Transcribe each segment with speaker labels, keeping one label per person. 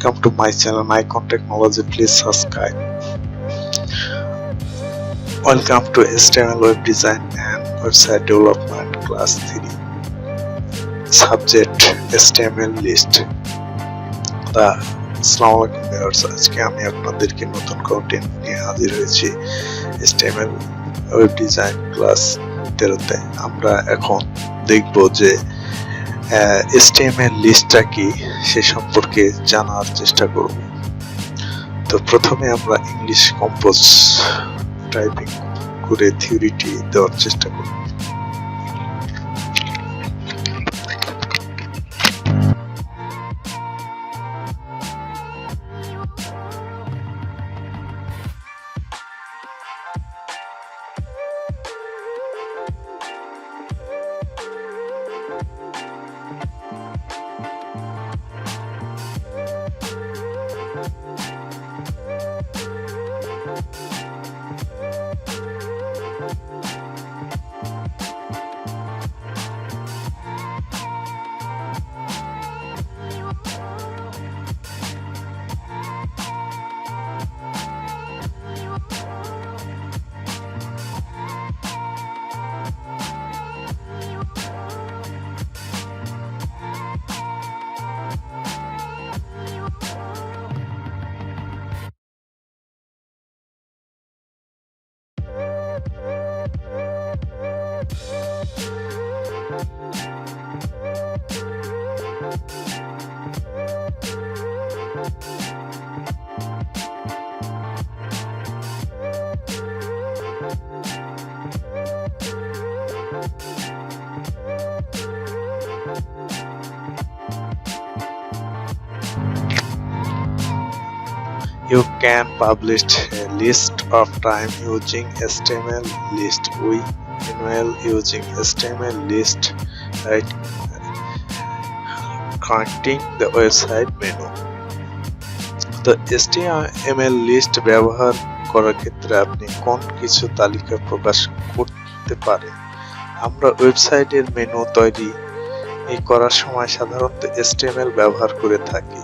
Speaker 1: welcome to my channel Icon Technology. Please subscribe. Welcome to HTML web design and website development class 3. Subject HTML list. আসসালামু আলাইকুম viewers, আজকে আমি আপনাদেরকে নতুন content নিয়ে হাজির হয়েছি HTML ওয়েব ডিজাইন ক্লাস 13তে। আমরা এখন দেখব যে HTML লিস্টটা কি সে সম্পর্কে জানার চেষ্টা করব। তো প্রথমে আমরা ইংলিশ কম্পোজ টাইপিং করে থিওরিটি দেওয়ার চেষ্টা করব। You can publish a list of time using HTML list. We enable using HTML list right connecting the website menu. The HTML list ব্যবহার করার ক্ষেত্রে আপনি কোন কিছু তালিকা প্রকাশ করতে পারেন। আমরা ওয়েবসাইটের মেনু তৈরি করার সময় সাধারণত HTML ব্যবহার করে থাকি।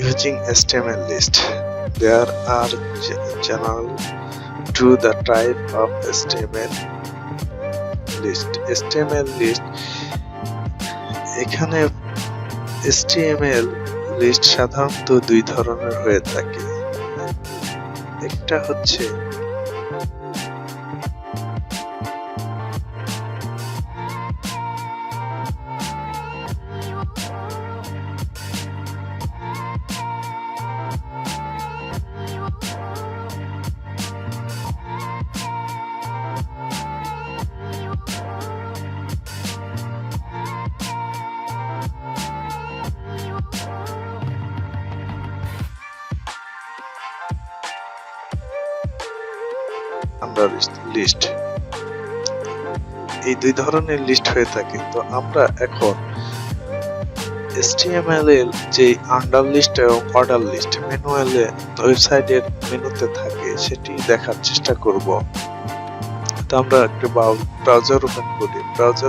Speaker 1: Using HTML list, there are general to the type of HTML list. HTML list এখানে HTML লিস্ট সাধারণত দুই ধরনের হয়ে থাকে। একটা হচ্ছে লিস্ট, এই দুই ধরনের লিস্ট হয়ে থাকে। তো আমরা এখন HTML এর যে আন্ডার লিস্ট এবং অর্ডার লিস্ট ম্যানুয়ালে ওয়েবসাইটের মেনুতে থাকে সেটি দেখার চেষ্টা করব। তো আমরা একটা ব্রাউজার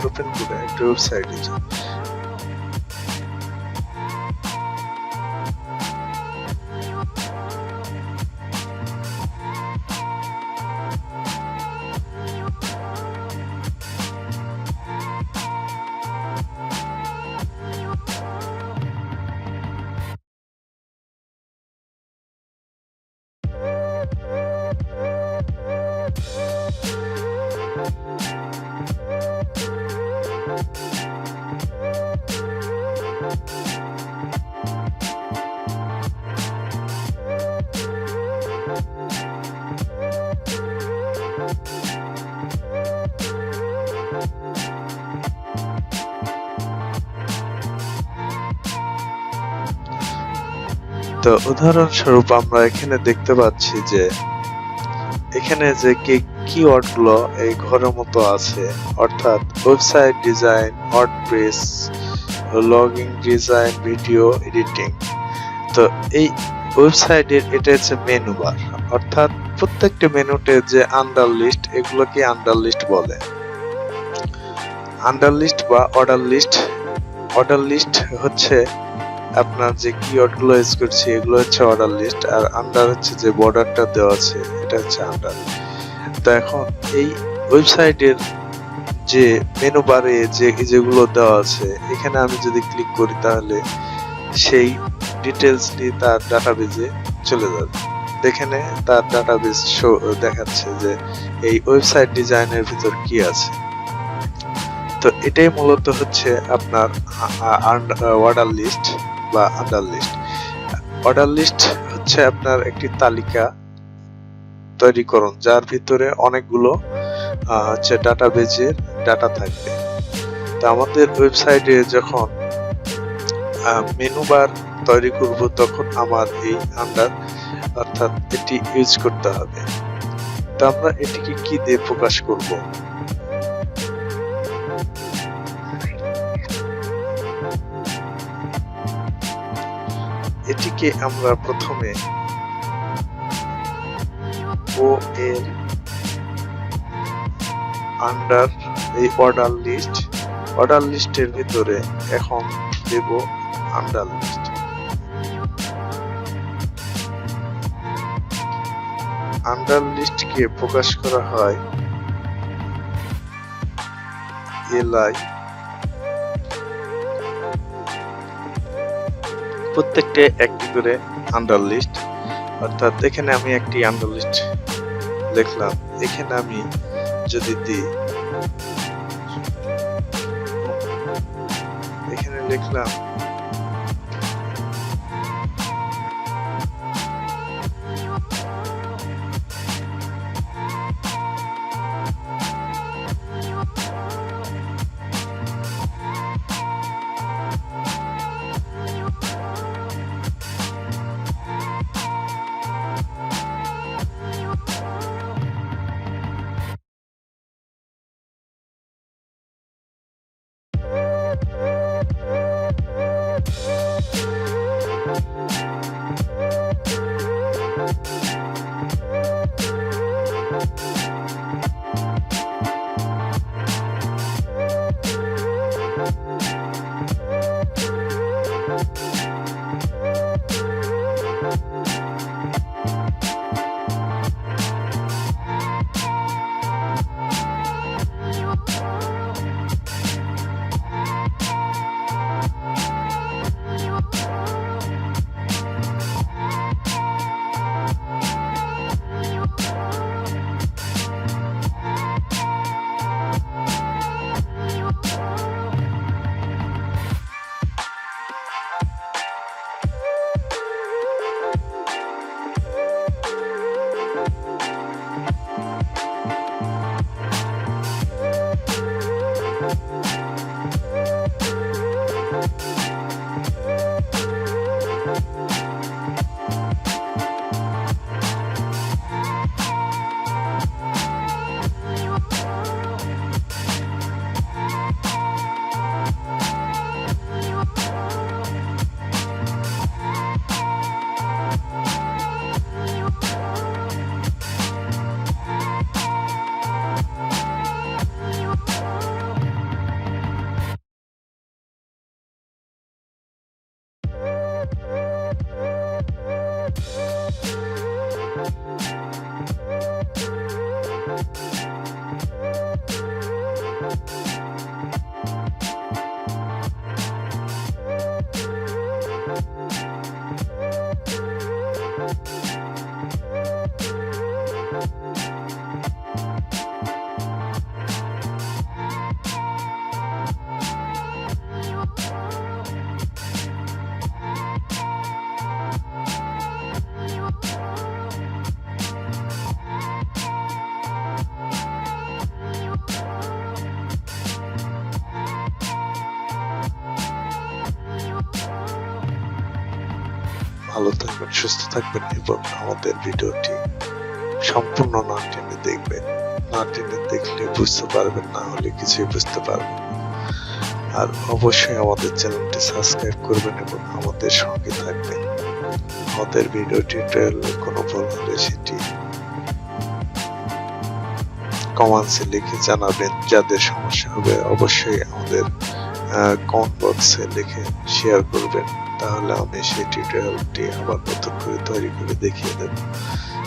Speaker 1: ওপেন করে একটা ওয়েবসাইটে যাই। তো উদাহরণস্বরূপ আমরা এখানে দেখতে পাচ্ছি যে এখানে যে কিওয়ার্ড গুলো এই ঘরের মতো আছে, অর্থাৎ website design, WordPress, login design, video editing. তো এই ওয়েবসাইটের এটা হচ্ছে মেনু বার, অর্থাৎ প্রত্যেকটা মেনুতে যে আন্ডার লিস্ট, এগুলোকে আন্ডার লিস্ট বলে। আন্ডার লিস্ট বা অর্ডার লিস্ট। অর্ডার লিস্ট হচ্ছে আপনার যে কিওয়ার্ড গুলো ইউজ করছি এগুলো হচ্ছে অর্ডার লিস্ট, আর আন্ডার হচ্ছে যে বর্ডারটা দেওয়া আছে এটা হচ্ছে আন্ডার। তো এখন এই ওয়েবসাইটের যে মেনু বারে যেগুলো দেওয়া আছে, এখানে আমি যদি ক্লিক করি তাহলে সেই ডিটেলসটি তার ডাটাবেজে চলে যাবে। এখানে তার ডাটাবেজ দেখাচ্ছে যে এই ওয়েবসাইট ডিজাইনের ভিতর কি আছে। তো এটাই মূলত হচ্ছে আপনার অর্ডার লিস্ট বা আন্ডার লিস্ট। অর্ডার লিস্ট হচ্ছে আপনার একটি তালিকা তৈরিকরণ, যার ভিতরে অনেকগুলো হচ্ছে ডাটাবেজের ডাটা থাকবে। তো আমাদের ওয়েবসাইটে যখন মেনু বার তৈরি করব তখন আমার এই আন্ডার অর্থাৎ এটি ইউজ করতে হবে। তো আমরা এটিকে কি দিয়ে প্রকাশ করব? এটিকে আমরা প্রথমে ও এল আন্ডার এই অর্ডার লিস্টের ভিতরে এখন দেব আন্ডার লিস্ট। আন্ডার লিস্টকে প্রকাশ করা হয় এলআই। প্রত্যেকটা একটি করে আন্ডার লিস্ট, অর্থাৎ এখানে আমি একটি আন্ডার লিস্ট লিখলাম। এখানে আমি যদি দিই, এখানে লিখলাম থাকবেন, সুস্থ থাকবেন এবং আমাদের ভিডিওটি সম্পূর্ণ না টেনে দেখবেন। না টেনে দেখলে বুঝতে পারবেন, না হলে কিছুই বুঝতে পারবেন না। আর অবশ্যই আমাদের চ্যানেলটি সাবস্ক্রাইব করবেন এবং আমাদের সঙ্গে থাকবেন। আমাদের ভিডিও টিউটোরিয়ালে কোনো ভুল হলে সেটি কমেন্টসে লিখে জানাবেন। যাদের সমস্যা হবে অবশ্যই আমাদের কমেন্ট বক্সে লিখে শেয়ার করবেন, তাহলে আমি সেই টিউটোরিয়ালটি আবার নতুন করে তৈরি করে দেখিয়ে দেব।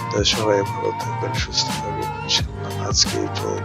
Speaker 1: তাই সবাই ভালো থাকবেন, সুস্থ থাকবেন ইনশাআল্লাহ। আজকে এই পর্যন্ত।